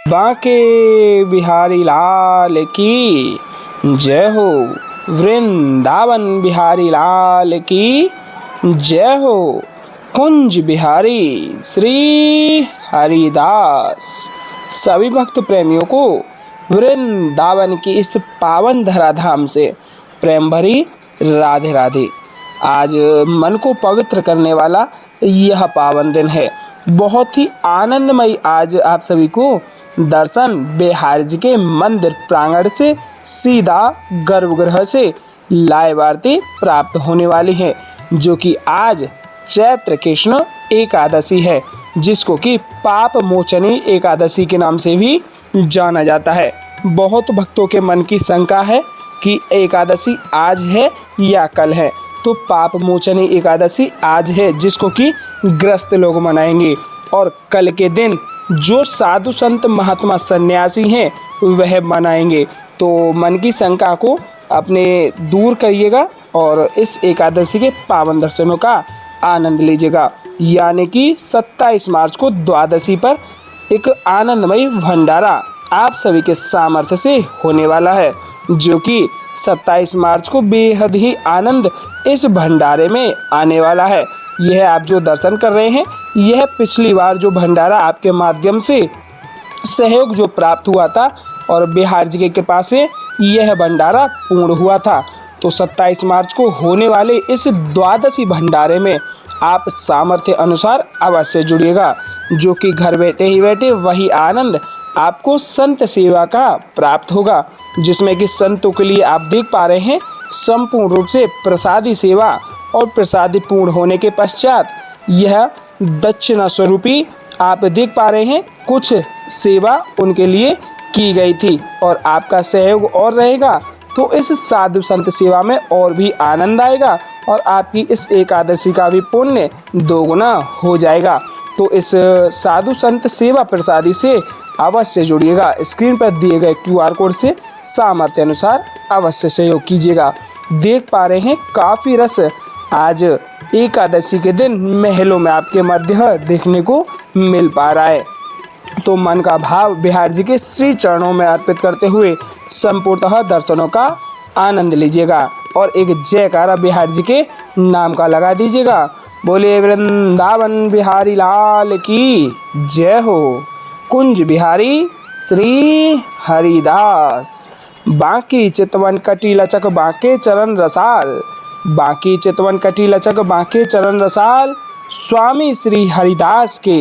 बांके बिहारी लाल की जय हो। वृंदावन बिहारी लाल की जय हो। कुंज बिहारी श्री हरिदास। सभी भक्त प्रेमियों को वृंदावन की इस पावन धराधाम से प्रेम भरी राधे राधे। आज मन को पवित्र करने वाला यह पावन दिन है। बहुत ही आनंदमयी आज आप सभी को दर्शन बिहारी जी के मंदिर प्रांगण से सीधा गर्भगृह से लाइव आरती प्राप्त होने वाली है, जो कि आज चैत्र कृष्ण एकादशी है, जिसको कि पाप मोचनी एकादशी के नाम से भी जाना जाता है। बहुत भक्तों के मन की शंका है कि एकादशी आज है या कल है, तो पाप मोचनी एकादशी आज है, जिसको कि ग्रस्त लोग मनाएंगे, और कल के दिन जो साधु संत महात्मा सन्यासी हैं वह मनाएंगे। तो मन की शंका को अपने दूर करिएगा और इस एकादशी के पावन दर्शनों का आनंद लीजिएगा। यानी कि 27 मार्च को द्वादशी पर एक आनंदमयी भंडारा आप सभी के सामर्थ्य से होने वाला है, जो कि 27 मार्च को बेहद ही आनंद इस भंडारे में आने वाला है। यह आप जो दर्शन कर रहे हैं, यह पिछली बार जो भंडारा आपके माध्यम से सहयोग जो प्राप्त हुआ था और बिहार जी के कृपा से यह भंडारा पूर्ण हुआ था। तो 27 मार्च को होने वाले इस द्वादशी भंडारे में आप सामर्थ्य अनुसार अवश्य जुड़िएगा, जो कि घर बैठे ही बैठे वही आनंद आपको संत सेवा का प्राप्त होगा, जिसमें कि संतों के लिए आप देख पा रहे हैं संपूर्ण रूप से प्रसादी सेवा, और प्रसादी पूर्ण होने के पश्चात यह दक्षिणा स्वरूपी आप देख पा रहे हैं कुछ सेवा उनके लिए की गई थी, और आपका सहयोग और रहेगा तो इस साधु संत सेवा में और भी आनंद आएगा, और आपकी इस एकादशी का भी पुण्य दोगुना हो जाएगा। तो इस साधु संत सेवा प्रसादी से अवश्य जुड़िएगा। स्क्रीन पर दिए गए QR कोड से सामर्थ्य अनुसार अवश्य सहयोग कीजिएगा। देख पा रहे हैं काफ़ी रस आज एकादशी के दिन महलों में आपके मध्य देखने को मिल पा रहा है। तो मन का भाव बिहार जी के श्री चरणों में अर्पित करते हुए संपूर्णतः दर्शनों का आनंद लीजिएगा, और एक जयकारा बिहार जी के नाम का लगा दीजिएगा। बोले वृंदावन बिहारी लाल की जय हो। कुंज बिहारी श्री हरिदास। बांकी चितवन कटी लचक बांके चरण रसाल। बांकी चितवन कटी लचक बांके चरण रसाल। स्वामी श्री हरिदास के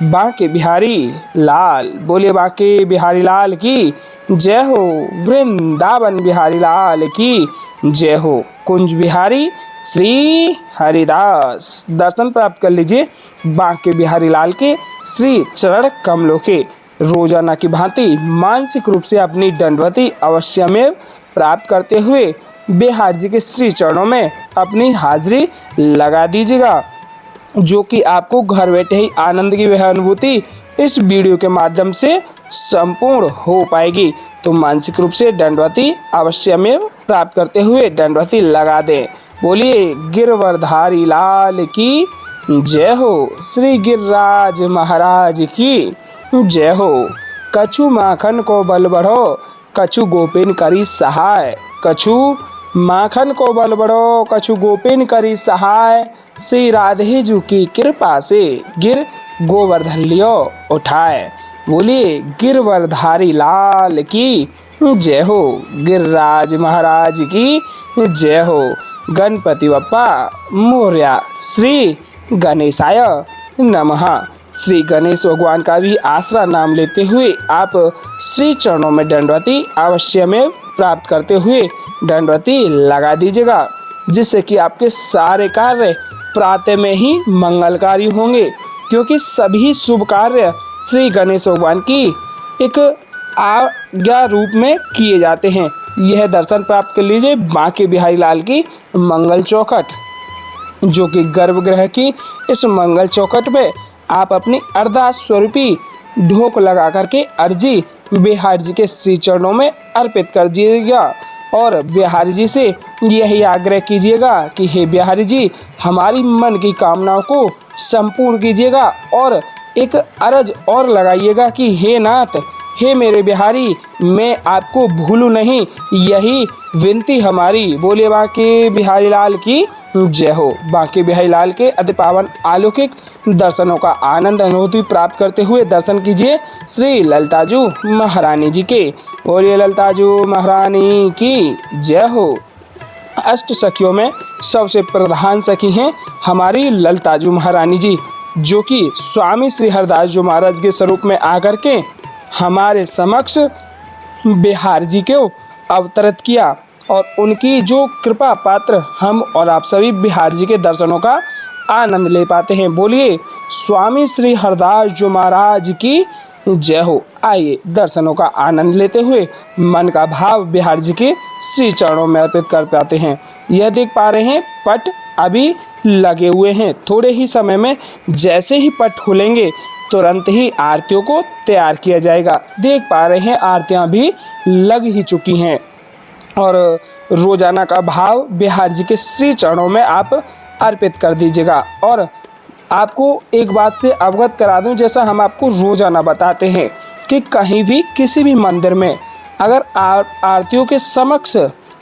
बांके बिहारी लाल। बोले बांके बिहारी लाल की जय हो। वृंदावन बिहारी लाल की जय हो। कुंज बिहारी श्री हरिदास। दर्शन प्राप्त कर लीजिए बांके बिहारी लाल के श्री चरण कमलों के। रोजाना की भांति मानसिक रूप से अपनी दंडवती अवश्य में प्राप्त करते हुए बिहार जी के श्री चरणों में अपनी हाजिरी लगा दीजिएगा, जो कि आपको घर बैठे ही आनंद की वह अनुभूति इस वीडियो के माध्यम से संपूर्ण हो पाएगी। तो मानसिक रूप से दंडवती अवश्य में प्राप्त करते हुए दंडवती लगा दें। बोलिए गिरवरधारी लाल की जय हो। श्री गिरिराज महाराज की जय हो। कछु माखन को बल बढ़ो, कछु गोपिन करी सहाय। कछु माखन को बल बढ़ो, कछु गोपिन करी सहाय। श्री राधे जी की कृपा से गिर गोवर्धन लियो उठाए। बोलिए गिरवरधारी लाल की जय हो। गिरिराज महाराज की जय हो। गणपति बप्पा मोरया। श्री गणेशाय नमः। श्री गणेश भगवान का भी आसरा नाम लेते हुए आप श्री चरणों में दंडवती अवश्य में प्राप्त करते हुए दंडवती लगा दीजिएगा, जिससे कि आपके सारे कार्य प्रातः में ही मंगलकारी होंगे, क्योंकि सभी शुभ कार्य श्री गणेश भगवान की एक आज्ञा रूप में किए जाते हैं। यह दर्शन प्राप्त कर लीजिए बांके बिहारी लाल की मंगल चौखट, जो कि गर्भगृह की इस मंगल चौखट पे आप अपनी अरदास स्वरूपी ढोक लगा करके अर्जी बिहार जी के श्री चरणों में अर्पित कर दीजिएगा, और बिहारी जी से यही आग्रह कीजिएगा कि हे बिहारी जी, हमारी मन की कामनाओं को संपूर्ण कीजिएगा, और एक अरज और लगाइएगा कि हे नाथ, हे मेरे बिहारी, मैं आपको भूलूं नहीं, यही विनती हमारी। बोलिए बांके बिहारी लाल की जय हो। बांके बिहारी लाल के अति पावन अलौकिक दर्शनों का आनंद अनुभूति प्राप्त करते हुए दर्शन कीजिए श्री ललिताजू महारानी जी के। बोलिए ललिताजू महारानी की जय हो। अष्ट सखियों में सबसे प्रधान सखी हैं हमारी ललिताजू महारानी जी, जो कि स्वामी श्री हरिदास जी महाराज के स्वरूप में आकर के हमारे समक्ष बिहार जी को अवतरित किया और उनकी जो कृपा पात्र हम और आप सभी बिहार जी के दर्शनों का आनंद ले पाते हैं। बोलिए स्वामी श्री हरिदास जी महाराज की जय हो। आइए दर्शनों का आनंद लेते हुए मन का भाव बिहार जी के श्री चरणों में अर्पित कर पाते हैं। यह देख पा रहे हैं पट अभी लगे हुए हैं, थोड़े ही समय में जैसे ही पट खुलेंगे तुरंत ही आरतियों को तैयार किया जाएगा। देख पा रहे हैं आरतियां भी लग ही चुकी हैं और रोजाना का भाव बिहार जी के श्री चरणों में आप अर्पित कर दीजिएगा। और आपको एक बात से अवगत करा दूं, जैसा हम आपको रोजाना बताते हैं कि कहीं भी किसी भी मंदिर में अगर आरतियों के समक्ष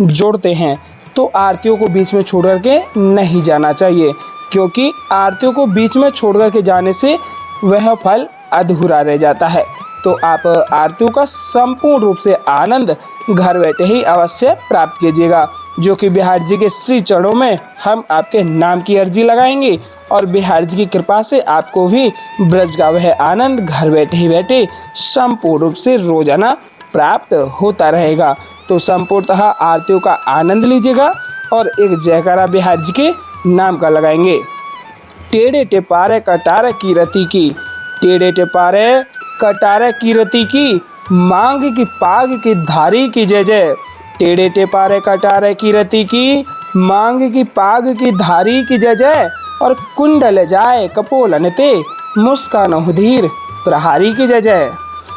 जोड़ते हैं तो आरतियों को बीच में छोड़ करके नहीं जाना चाहिए, क्योंकि आरतियों को बीच में छोड़ करके जाने से वह फल अधूरा रह जाता है। तो आप आरतियों का संपूर्ण रूप से आनंद घर बैठे ही अवश्य प्राप्त कीजिएगा, जो कि बिहार जी के श्री चरणों में हम आपके नाम की अर्जी लगाएंगे और बिहार जी की कृपा से आपको भी ब्रज का वह आनंद घर बैठे ही बैठे संपूर्ण रूप से रोजाना प्राप्त होता रहेगा। तो संपूर्णतः आरतियों का आनंद लीजिएगा और एक जयकारा बिहार जी के नाम का लगाएंगे। टेढ़े टेपारे कटारे की रति की, टेढ़े टेपारे कटारे की रति की, मांग की पाग की धारी की जय जय। टेढ़े टेपारे कटारे की रति की, मांग की पाग की धारी की जय जय। और कुंडल जाए कपोलन ते, मुस्कान हुधीर प्रहारी की जय जय।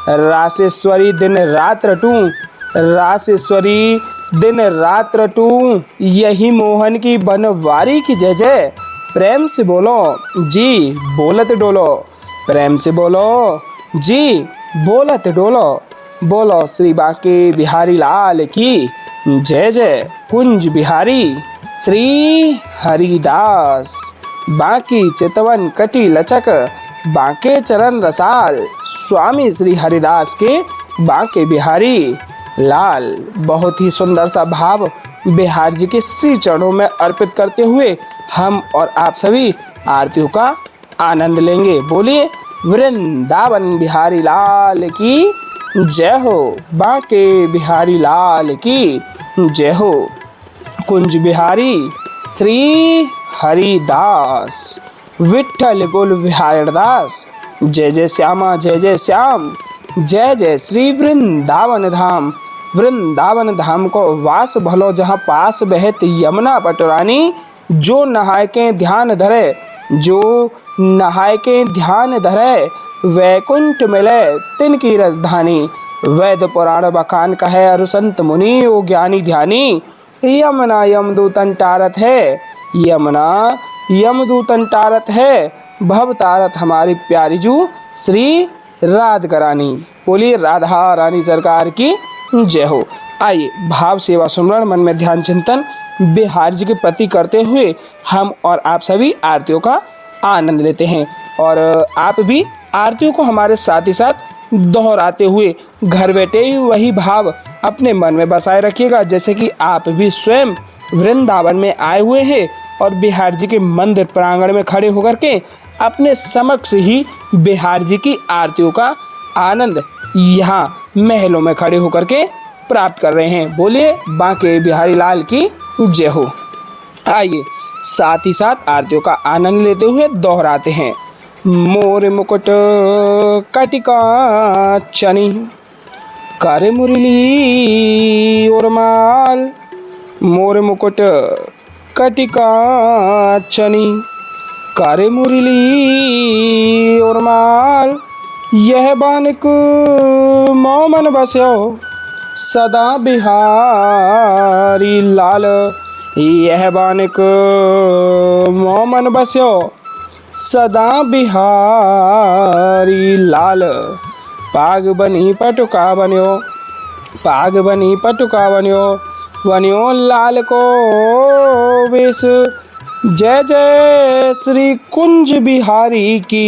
रासेश्वरी दिन रात रटूं, रासेश्वरी दिन रात रटूं, यही मोहन की बनवारी की जय जय। प्रेम से बोलो जी बोलत डोलो, प्रेम से बोलो जी बोलत डोलो। बोलो श्री बांके बिहारी लाल की जय जय। कुंज बिहारी श्री हरिदास, बांकी चितवन कटी लचक, बांके चरण रसाल, स्वामी श्री हरिदास के बांके बिहारी लाल। बहुत ही सुंदर सा भाव बिहार जी के श्री चरणों में अर्पित करते हुए हम और आप सभी आरतियों का आनंद लेंगे। बोलिए वृंदावन बिहारी लाल की जय हो। बांके बिहारी लाल की जय हो। कुंज बिहारी श्री हरिदास, विठ्ठल बोल बिहारदास, जय जय श्यामा जय जय श्याम, जय जय श्री वृंदावन धाम। वृंदावन धाम को वास भलो जहाँ पास बहत यमुना पटरानी, जो नहाय के ध्यान धरे, जो नहाय के ध्यान धरे, वैकुंठ मिले तिनकी राजधानी। वेद पुराण बखान कहे अरु संत मुनि ओ ज्ञानी ध्यानी, यमुना यमदूतन टारत है, यमुना यमदूतन टारत है, भव तारत हमारी प्यारी जू श्री राधिका रानी। बोलिए राधा रानी सरकार की जय हो। आइए भाव सेवा सुमरण मन में ध्यान चिंतन बिहार जी के प्रति करते हुए हम और आप सभी आरतियों का आनंद लेते हैं और आप भी आरतियों को हमारे साथ ही साथ दोहराते हुए घर बैठे ही वही भाव अपने मन में बसाए रखिएगा, जैसे कि आप भी स्वयं वृंदावन में आए हुए हैं और बिहार जी के मंदिर प्रांगण में खड़े होकर के अपने समक्ष ही बिहार जी की आरतियों का आनंद यहाँ महलों में खड़े होकर के प्राप्त कर रहे हैं। बोलिए बांके बिहारी लाल की जय हो। आइए साथ ही साथ आरतियों का आनंद लेते हुए दोहराते हैं। मोर मुकुट कटिका चनी, कर मुरली और माल, मोर मुकुट कटिका चनी, कर मुरली और माल, यह बानिक मोमन बस्यो सदा बिहारी लाल, यह बानिक मोमन बस्यो सदा बिहारी लाल। पाग बनी पटुका बन्यो, पाग बनी पटुका बन्यो, बन्यो लाल को वेश। जय जय श्री कुंज बिहारी की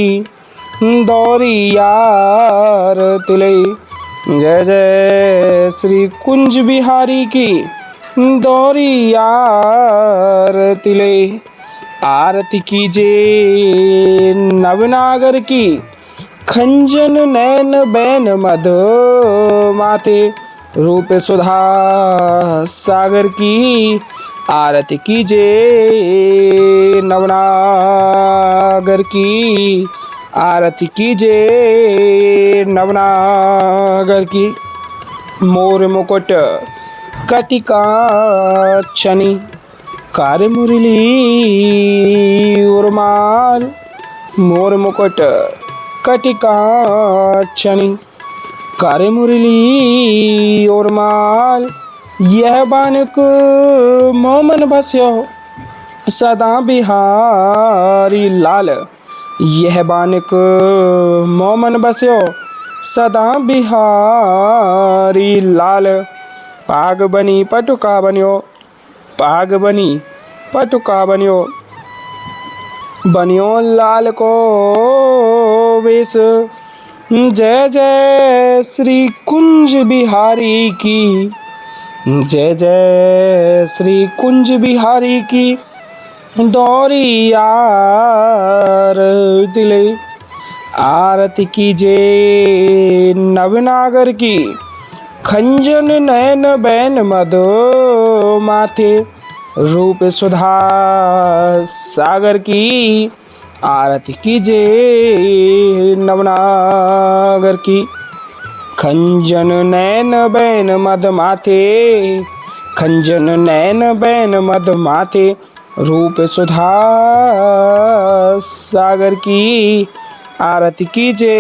दौरी यार तिले। जय जय श्री कुंज बिहारी की दौरी यार तिले। आरती कीजे नवनागर की खंजन नैन बैन मद माते। रूप सुधा सागर की आरती कीजे नवनागर की, आरती कीजे नवनागर की। मोर मुकुट कटिका चनी, कार मुरली उर्माल। मोर मुकुट कटिका चनी, कार मुरली उर्माल। यह बानक मोमन बस्यो सदा बिहारी लाल। यह बानक मोमन बस्यो सदा बिहारी लाल। पाग बनी पटुका बन्यो, पाग बनी पटुका बन्यो, बन्यो लाल को वेश। जय जय श्री कुंज बिहारी की, जय जय श्री कुंज बिहारी की दौरी यार तिले। आरती कीजे नवनागर की खंजन नैन बैन मद माथे। रूप सुधा सागर की आरती कीजे नवनागर की खंजन नैन बैन मद माथे। खंजन नैन बैन मद माथे। रूप सुधा सागर की आरती कीजे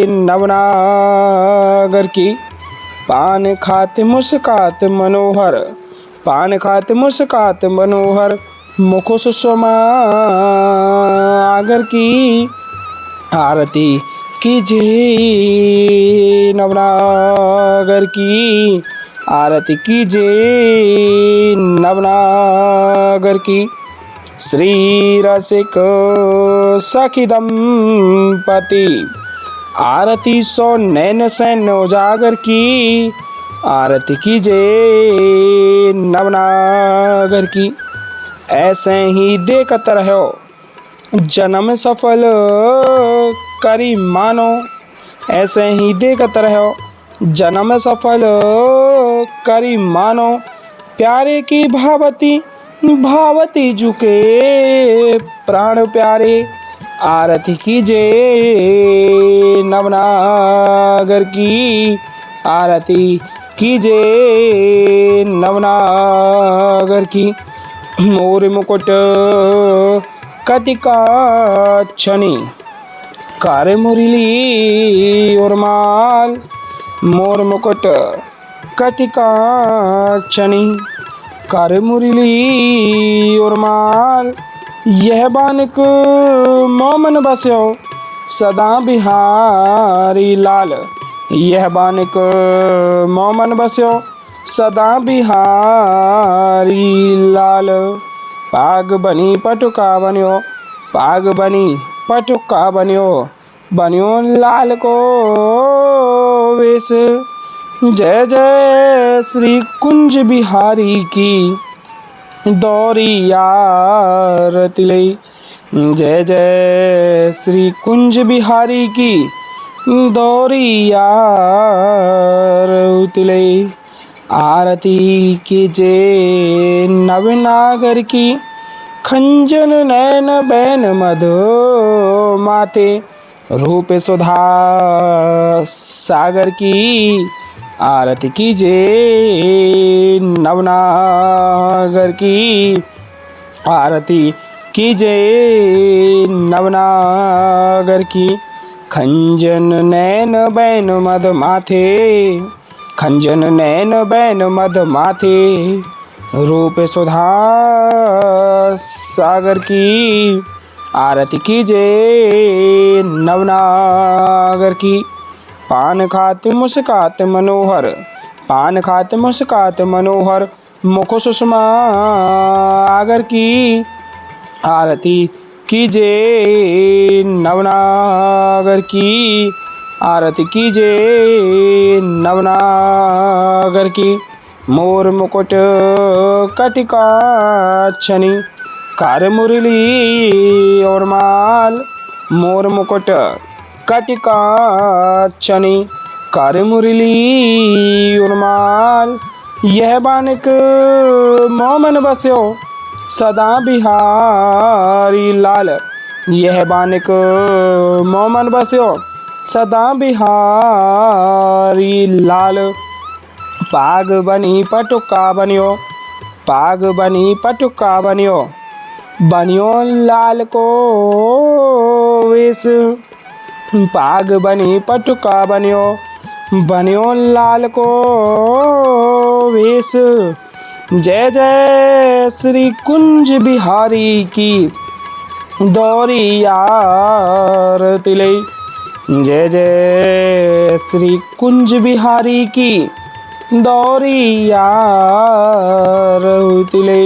नवनागर की। पान खाते मुस्कात मनोहर, पान खाते मुस्कात मनोहर, मुख सुषमा आगर की आरती कीजे नवनागर की, आरती कीजे नवनागर की। श्री रसिक सखी दंपति आरती सो नैन सैन उजागर की आरती कीजे नवनागर की। ऐसे ही देखत रहो जन्म सफल करी मानो। ऐसे ही देखत रहो जन्म सफल करी मानो। प्यारे की भावती भावती झुके प्राण प्यारे आरती कीजे नवनागर की आरती कीजे नवनागर की। मोर मुकुट कटिका छनी, कार मुरली उर्माल। मोर मुकुट कटिका चनी, कार मुरली उर्माल। यह बानक मोमन बस्यो सदा बिहारी लाल। यह बानक मोमन बस्यो सदा बिहारी लाल। पाग बनी पटुका बन्यो, पाग बनी पटुका बन्यो, बन्यो लाल को वेश। जय जय श्री कुंज बिहारी की दौरी यार तिले। जय जय श्री कुंज बिहारी की दौरी यार तिले। आरती कीजे नवनागर की खंजन नैन बैन मद माते। रूप सुधा सागर की आरती कीजे नवनागर की आरती कीजे नवनागर की। खंजन नैन बैन मद माथे, खंजन नैन बैन मद माथे। रूप सुधा सागर की आरती कीजे नवनागर की। पान खात मुस्कात मनोहर, पान खात मुस्कात मनोहर, मुख सुषमा आगर की आरती कीजे नवनागर की, आरती कीजे नवनागर की। मोर मुकुट कटिकाक्षनी, कार मुरली और माल, मोर मुकुट कटिकाक्षनी, कार मुरली और माल। यह बानिक मोमन बस्यो सदा बिहारी लाल, यह बानिक मोमन बस्यो सदा बिहारी लाल। पाग बनी पटुका बनियो, पाग बनी पटुका बनियो, बनियो लाल को वेश, पाग बनी पटुका बनियो, बनियो लाल को वेश। जय जय श्री कुंज बिहारी की दौरी आरती ले, जय जय श्री कुंज बिहारी की दौरी आरती ले।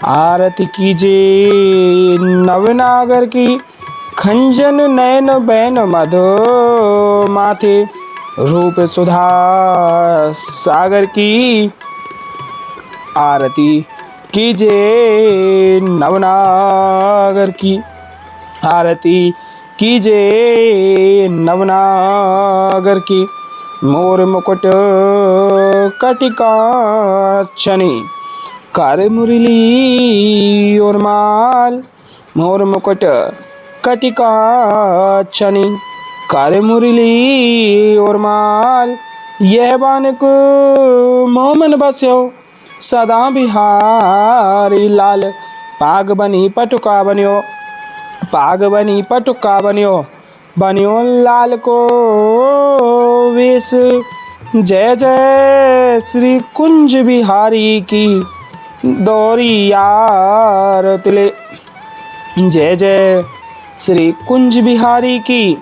आरती कीजे नवनागर की, खंजन नयन बैन मधु माथे, रूप सुधा सागर की आरती कीजे नवनागर की, आरती कीजे नवनागर की। मोर मुकुट कटिकाक्षनी, कार मुरली और माल, मोर मुकुट कटिकाक्षनी, कार मुरली और माल। यह बानिक मोमन बस्यो सदा बिहारी लाल, पाग बनी पटुका बनियो, पाग बनी पटुका बनियो, बनियो लाल को वेश। जय जय श्री कुंज बिहारी की दौरी आरती ले, जय जय श्री कुंज बिहारी की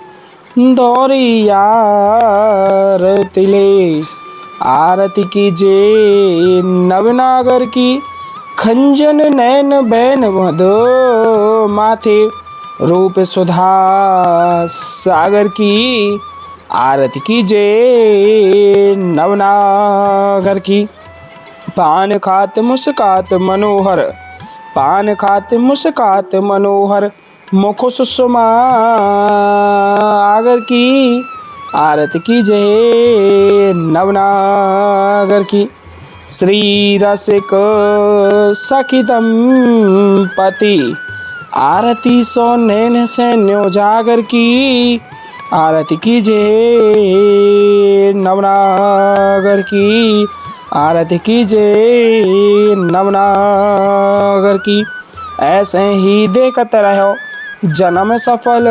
दौरी आरती ले। आरती कीजे नवनागर की, खंजन नयन बैन मधु माथे, रूप सुधा सागर की आरती कीजे नवनागर की। पान खात मुस्कात मनोहर, पान खात मुस्कात मनोहर, मुख सुषमा आगर की आरती कीजे नवनागर की। श्री रसिक सखी दंपति, आरती सो नैन सैन्यो जागर की आरती कीजे नवनागर की, आरती कीजे नवनागर की। ऐसे ही देखत रहो जन्म सफल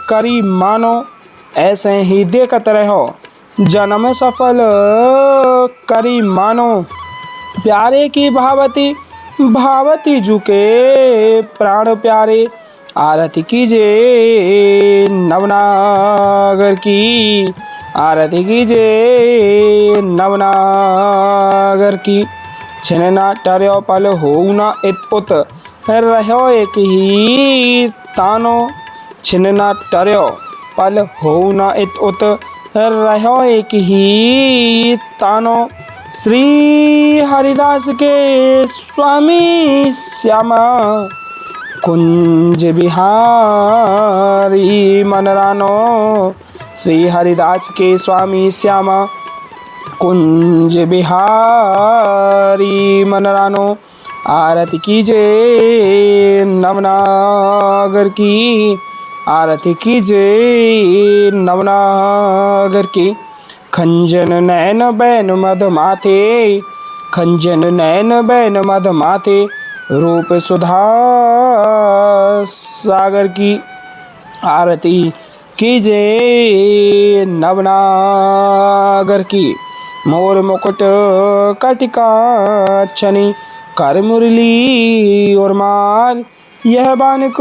करी मानो, ऐसे ही देखत रहो जन्म सफल करी मानो। प्यारे की भावती भावती झुके प्राण प्यारे, आरती कीजे नवनागर की आरती कीजे नवनागर की। छिनना टर्यो पल हो न इत उत रहो एक ही तानो, छिनना टर्यो पल हो न इत उत रहो एक ही तानो। श्री हरिदास के स्वामी श्यामा कुंज बिहारी मनरानो, श्री हरिदास के स्वामी श्यामा कुंज बिहारी मनरानो। आरती कीजे नवनागर की आरती कीजे नवनागर की। खंजन नैन बैन मद माथे, खंजन नैन बैन मद माथे, रूप सुधा सागर की आरती कीजे नवनागर की। मोर मुकुट कटिकाक्षनी, कर मुरली और माल, यह बानिक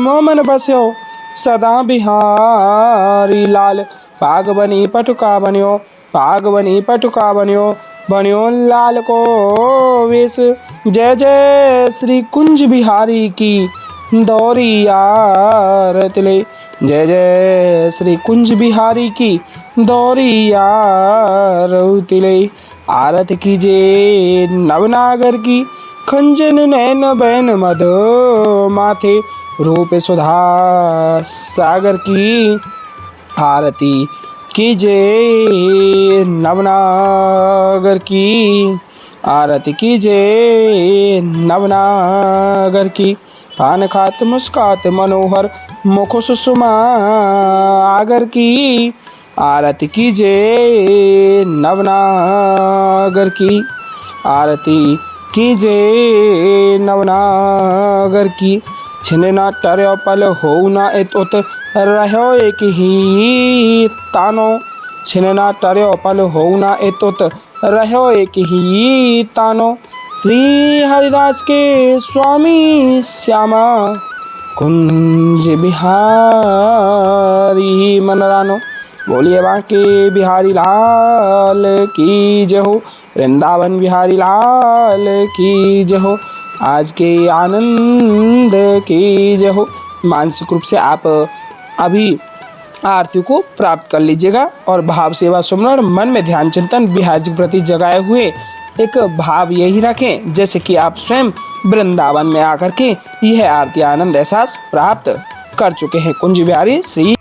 मोमन बस्यो सदा बिहारी लाल। पाग बनी पटुका बन्यो, पाग बनी पटुका बन्यो, बन्यो लाल को वेश। जय जय श्री कुंज बिहारी की दौरी आरत ले। जय जय श्री कुंज बिहारी की दौरी आरत ले। आरत कीजे नवनागर की खंजन नैन बैन मद माथे। रूप सुधा सागर की आरती कीजे नवनागर की। आरती कीजे नवनागर की। पान खात मुस्कात मनोहर मुख सुषमा आगर की। आरती कीजे नवनागर की। आरती कीजे नवनागर की। छिनना टर्यो पल हो ना उत रहो एक ही तानो। छिनना टर्यो पल हो ना उत रहो एक ही तानो। श्री हरिदास के स्वामी श्यामा कुंज बिहारी मनरानो। बोलिए बांके बिहारी लाल की जय हो, वृंदावन बिहारी लाल की जय हो, आज के आनंद की जय हो। मानसिक रूप से आप अभी आरती को प्राप्त कर लीजिएगा और भाव सेवा सुमरण मन में ध्यान चिंतन बिहार जी के प्रति जगाए हुए एक भाव यही रखें जैसे कि आप स्वयं वृंदावन में आकर के यह आरती आनंद एहसास प्राप्त कर चुके हैं। कुंज बिहारी श्री